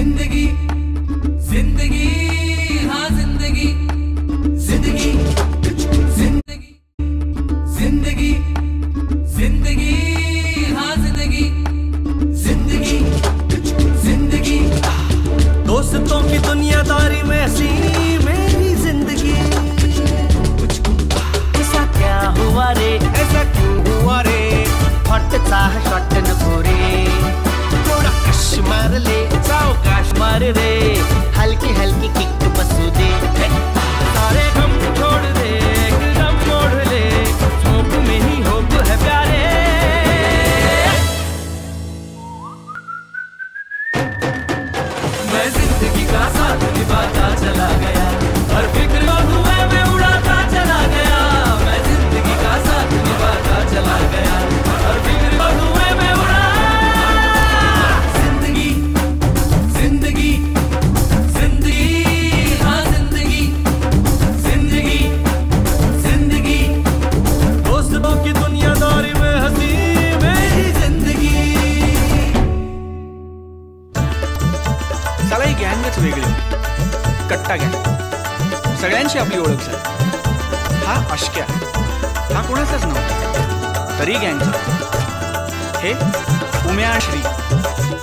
जिंदगी जिंदगी हाँ जिंदगी जिंदगी जिंदगी जिंदगी जिंदगी हाँ जिंदगी जिंदगी जिंदगी दोस्तों की दुनियादारी में हंसी मेरी जिंदगी। ऐसा क्या हुआ रे, ऐसा क्यों हुआ रे, हट चाह शॉट न पूरे, थोड़ा कश मार ले सावकाश मार रे, हल्की हल्की किक बसू दे, सारे गम छोड़ दे एकदम मोड़ ले, स्मोक में ही होप है प्यारे। मैं जिंदगी का साथ निभाता चला गया, हर फिक्र को धुएं में उड़ाता चला गया। मैं जिंदगी का साथ निभाता चला गया, हर फिक्र को धुएं में उड़ा। जिंदगी जिंदगी जिंदगी हाँ जिंदगी जिंदगी जिंदगी दोस्तों की दुनियादारी में हंसी मेरी जिंदगी। साला ही गँगच वेगळी होती, कट्टा गँग, सगळ्यांची आपली ओळख झाली। हा अश्क्या, हा कोणाचाच नव्हता, तरी गँगचा। हे उम्या श्री,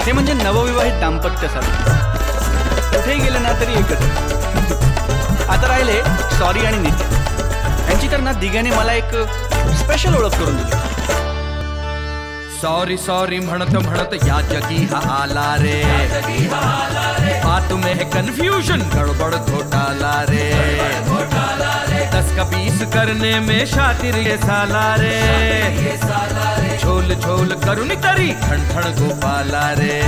हे म्हणजे नवविवाहित दाम्पत्य सारखं, कुठेही गेले ना तरी एकत्र। आता राहिले सॉरी आणि नित्य, यांची तर ना दिघ्याने मला एक स्पेशल ओळख करून दिली। सॉरी सॉरी म्हणत म्हणत या जगी हा आला रे, बात में है कंफ्यूजन गड़बड़ घोटाला रे, 10 का 20 करने में शातिर ये साला रे, झोल झोल करुणी तरी ठण ठण गोपाला रे।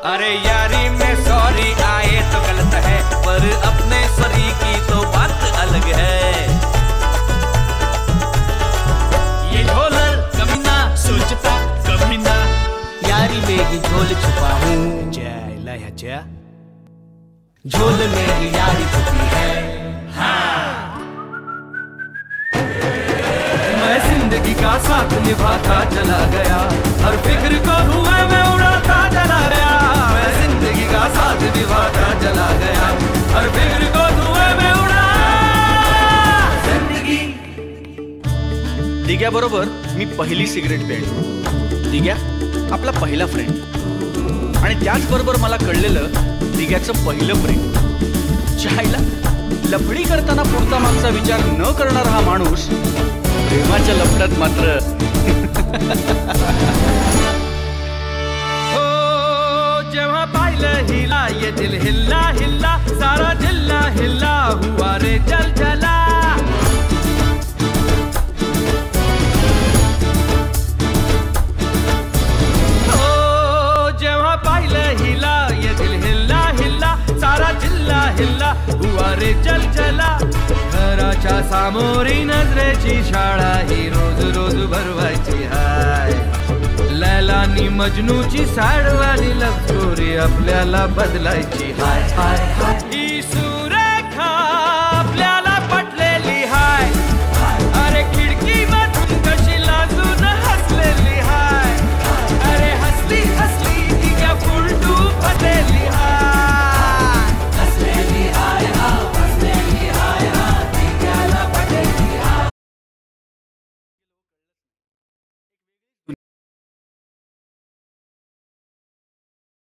अरे यारी में सॉरी आए तो गलत है, पर अपने सॉरी की तो बात अलग है। ये झोलर कभी ना सोचता कभी ना, यारी में ही झोल छुपा हूँ, जय ह्याच्या झोल में ही यारी छुपी है। हाँ मैं जिंदगी का साथ निभाता चला गया, हर फिक्र को धुएं में उड़ाता चला गया। मैं जिंदगी का साथ निभाता चला गया, हर फिक्र को धुएं में उड़ा। जिंदगी दिग्या बरोबर मी पहिली सिगरेट प्यायली। दिग्या आपला पहिला फ्रेंड, आणि त्याचबरोबर मला कळलेलं दिग्याचं पहिलं प्रेम। चायला लफडी करताना पुढचा मागचा विचार न करणारा हा माणूस प्रेमाच्या लफड्यात मात्र हो जेव्हा पाहिलं हिला ये दिल हिल्ला हिल्ला, सारा जिल्हा हिल्ला हुआ रे जल जला। हिल्ला हुआ रे चल चला, घराच्या सामोरी नजरेची शाळा ही रोज रोज भरवायची हाय। लैलानी मजनूची सॅडवाली लव स्टोरी आपल्याला बदलायची हाय हाय हाय।